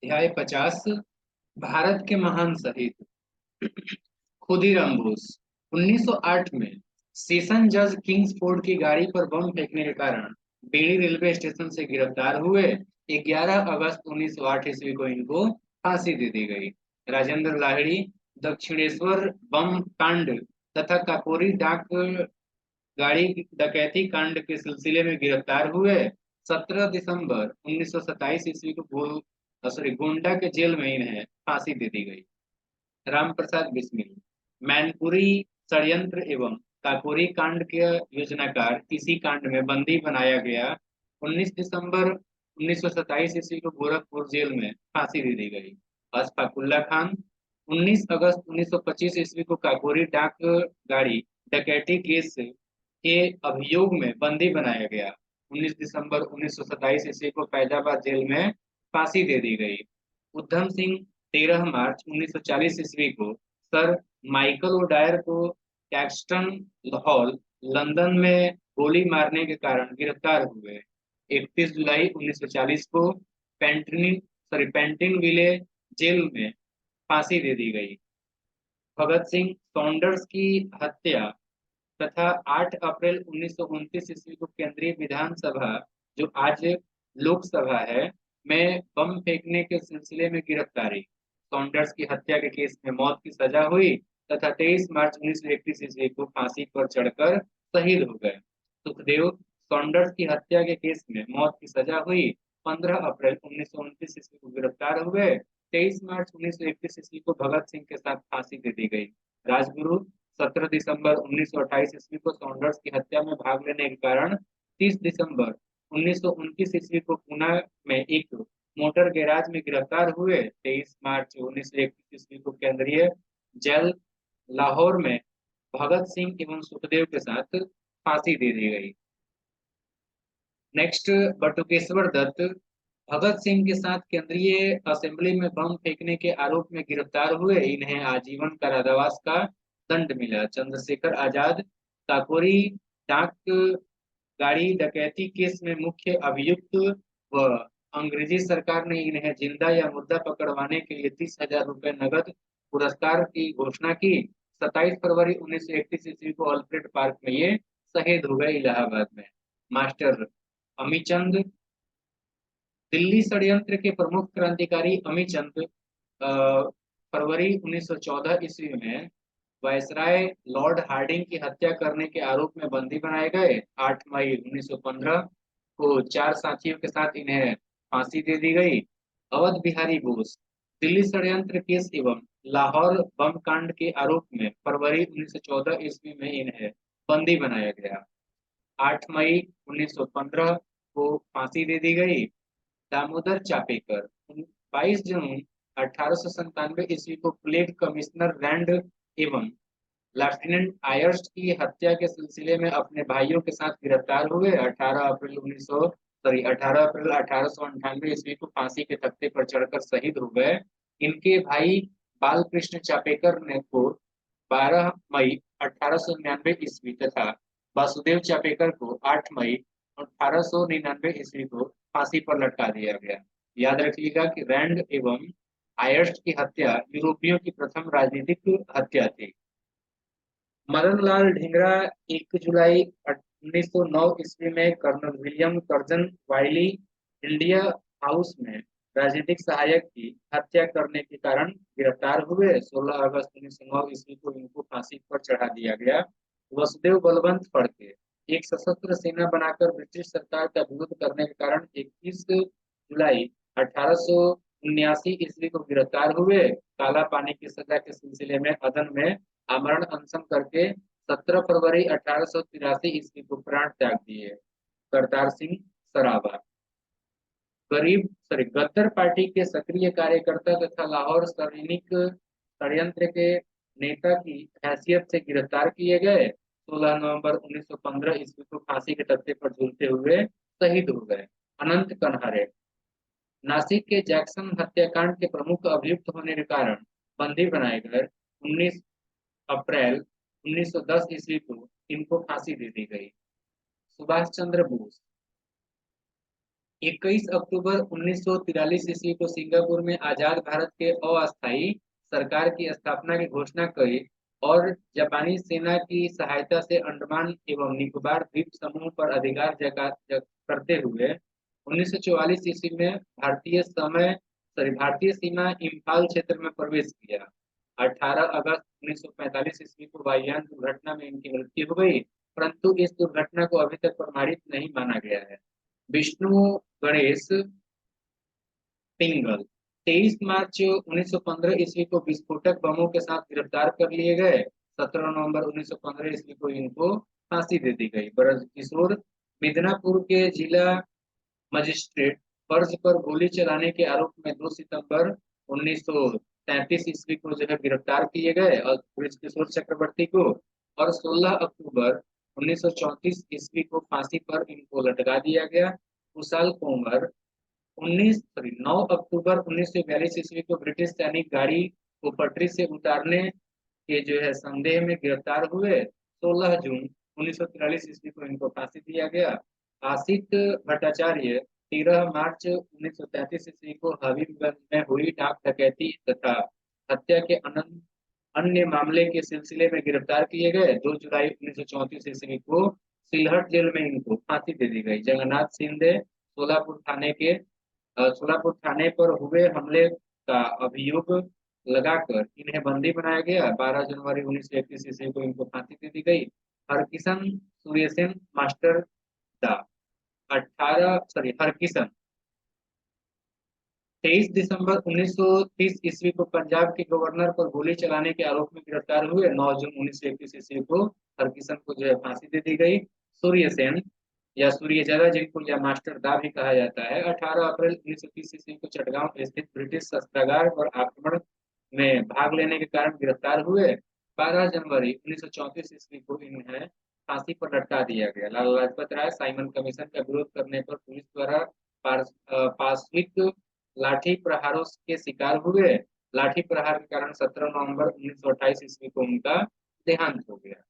अध्याय 50। भारत के महान शहीद। खुदीराम बोस 1908 में सेशन जज किंग्सफोर्ड की गाड़ी पर बम फेंकने के कारण बेली रेलवे स्टेशन से गिरफ्तार हुए। 11 अगस्त 1908 ईस्वी को इनको फांसी दे दी गई। राजेंद्र लाहिड़ी दक्षिणेश्वर बम कांड तथा काकोरी डाक गाड़ी डकैती कांड के सिलसिले में गिरफ्तार हुए। 17 दिसंबर 1927 ईस्वी को गोंडा के जेल में इन्हें फांसी दे दी गई। राम प्रसाद बिस्मिल मैनपुरी षड्यंत्र एवं काकोरी कांड के योजनाकार, इसी कांड में बंदी बनाया गया। 19 दिसंबर 1927 ईस्वी को गोरखपुर जेल में फांसी दे दी गई। अशफाकुल्ला खान 19 अगस्त 1925 ईस्वी को काकोरी डाक गाड़ी डकैती केस के अभियोग में बंदी बनाया गया। 19 दिसंबर 1927 ईस्वी को फैजाबाद जेल में फांसी दे दी गई। उधम सिंह 13 मार्च 1940 ईस्वी को सर माइकल ओडायर को कैक्सटन हॉल लंदन में गोली मारने के कारण गिरफ्तार हुए। 31 जुलाई 1940 को पेंटिन विले जेल में फांसी दे दी गई। भगत सिंह सॉन्डर्स की हत्या तथा 8 अप्रैल 1929 ईस्वी को केंद्रीय विधानसभा, जो आज लोकसभा है, में बम फेंकने के सिलसिले में गिरफ्तारी। सॉन्डर्स की हत्या के केस में मौत की सजा हुई तथा 23 मार्च 1931 ईस्वी को फांसी पर चढ़कर शहीद हो गए। सुखदेव सॉन्डर्स की हत्या के केस में मौत की सजा हुई। 15 अप्रैल 1929 ईस्वी को गिरफ्तार हुए। 23 मार्च 1931 ईस्वी को भगत सिंह के साथ फांसी दे दी गई। राजगुरु 17 दिसंबर 1928 ईस्वी को सॉन्डर्स की हत्या में भाग लेने के कारण 30 दिसंबर 1929 ईस्वी को पुणे में एक मोटर गैराज में गिरफ्तार हुए। 23 मार्च 1931 ईस्वी को केंद्रीय जेल लाहौर में भगत सिंह एवं सुखदेव के साथ फांसी दे दी गई। नेक्स्ट, बटुकेश्वर दत्त भगत सिंह के साथ केंद्रीय असेंबली में बम फेंकने के आरोप में गिरफ्तार हुए। इन्हें आजीवन कारावास का दंड मिला। चंद्रशेखर आजाद काकोरी डाक गाड़ी डकैती केस में मुख्य अभियुक्त व अंग्रेजी सरकार ने इन्हें जिंदा या मुर्दा पकड़वाने के लिए 30,000 रुपए नगद पुरस्कार की घोषणा की। 27 फरवरी 1931 ईस्वी को अल्फ्रेड पार्क में ये शहीद हो गए, इलाहाबाद में। मास्टर अमीचंद दिल्ली षड्यंत्र के प्रमुख क्रांतिकारी अमीचंद फरवरी 1914 ईस्वी में वायसराय लॉर्ड हार्डिंग की हत्या करने के आरोप में बंदी बनाए गए। 8 मई 1915 को 4 साथियों के साथ इन्हें फांसी दे दी गई। अवध बिहारी बोस दिल्ली षड्यंत्र केस एवं लाहौर बम कांड के आरोप में फरवरी 1914 ईस्वी में इन्हें बंदी बनाया गया। 8 मई 1915 को फांसी दे दी गई। दामोदर चापेकर 22 जून 1897 ईस्वी को प्लेग कमिश्नर रैंड एवं लेफ्टिनेंट आयर्स की हत्या के सिलसिले में अपने भाइयों के साथ गिरफ्तार हुए। 18 अप्रैल 1898 ईस्वी को फांसी के तख्ते पर चढ़कर शहीद हो गए। इनके भाई बालकृष्ण चापेकर ने को 12 मई 1899 ईस्वी तथा वासुदेव चापेकर को 8 मई 1899 ईस्वी को फांसी पर लटका दिया गया। याद रखिएगा कि रैंड एवं आयर्स की हत्या यूरोपियों की प्रथम राजनीतिक हत्या थी। मदन लाल ढींगरा 1 जुलाई 1909 ईस्वी में colonel William Curzon Wyllie India House में राजनीतिक सहायक की हत्या करने के कारण गिरफ्तार हुए। 16 अगस्त 1909 ईस्वी को इनको फांसी पर चढ़ा दिया गया। वसुदेव बलवंत फड़के एक सशस्त्र सेना बनाकर ब्रिटिश सरकार का विरोध करने के कारण 21 जुलाई 1879 ईस्वी को गिरफ्तार हुए। काला पानी की सजा के सिलसिले में अदन में आमरण अनशन करके 17 फरवरी 1883 ईस्वी को प्राण त्याग दिए। करतार सिंह सराबा गद्दर पार्टी के सक्रिय कार्यकर्ता तथा लाहौर सैनिक षड्यंत्र के नेता की हैसियत से गिरफ्तार किए गए। 16 नवंबर 1915 ईस्वी को फांसी के तख्ते पर झूलते हुए शहीद हो गए। अनंत कनहरे नासिक के जैक्सन हत्याकांड के प्रमुख अभियुक्त होने के कारण बंदी बनाए गए। 19 अप्रैल 1910 ईस्वी को इनको फांसी दे दी गई। सुभाष चंद्र बोस 21 अक्टूबर 1943 ईस्वी को सिंगापुर में आजाद भारत के अस्थायी सरकार की स्थापना की घोषणा की और जापानी सेना की सहायता से अंडमान एवं निकोबार द्वीप समूह पर अधिकार करते हुए 1944 ईस्वी में भारतीय सीमा इम्फाल क्षेत्र में प्रवेश किया। 18 अगस्त 1945 ईस्वी को वायुयान दुर्घटना में इनकी मृत्यु हो गई, परंतु इस दुर्घटना को अभी तक प्रमाणित नहीं माना गया है। विष्णु गणेश पिंगल 23 मार्च 1915 ईस्वी को विस्फोटक बमों के साथ गिरफ्तार कर लिए गए। 17 नवंबर 1915 ईस्वी को इनको फांसी दे दी गई। ब्रजकिशोर मिदनापुर के जिला मजिस्ट्रेट फर्ज पर गोली चलाने के आरोप में 2 सितंबर 1933 ईस्वी को जो है गिरफ्तार किए गए और ब्रजकिशोर चक्रवर्ती को, और 16 अक्टूबर 1934 ईस्वी को फांसी पर इनको लटका दिया गया। कुशाल कोमर 9 अक्टूबर 1942 ईस्वी को ब्रिटिश सैनिक गाड़ी को पटरी से उतारने के जो है संदेह में गिरफ्तार हुए। 16 जून 1943 ईस्वी को इनको फांसी दिया गया। आशित भट्टाचार्य 13 मार्च 1933 ईस्वी को हबीबगंज में हुई डाक डकैती तथा हत्या के अन्य मामले के सिलसिले में गिरफ्तार किए गए। 2 जुलाई 1934 ईस्वी को सिलहट जेल में इनको फांसी दे दी गई। जगन्नाथ शिंदे सोलापुर थाने पर हुए हमले का अभियोग लगाकर इन्हें बंदी बनाया गया। 12 जनवरी 1931 ईस्वी को इनको फांसी दे दी गई। हरकिशन सूर्यसेन मास्टर दा 23 दिसंबर 1930 ईस्वी को पंजाब के गवर्नर पर गोली चलाने के आरोप में गिरफ्तार हुए। 9 जून 1931 ईस्वी को हरकिशन को जो है फांसी दे दी गई। सूर्यसेन या सूर्यजला जिनको या मास्टर दा भी कहा जाता है, 18 अप्रैल 1930 ईस्वी को चटगांव स्थित ब्रिटिश शस्त्रागार पर आक्रमण में भाग लेने के कारण गिरफ्तार हुए। 12 जनवरी 1934 ईस्वी को इन्हें फांसी पर लटका दिया गया। लाला लाजपत राय साइमन कमीशन का विरोध करने पर पुलिस द्वारा पाशविक लाठी प्रहारों के शिकार हुए। लाठी प्रहार के कारण 17 नवंबर 1928 ईस्वी को उनका देहांत हो गया।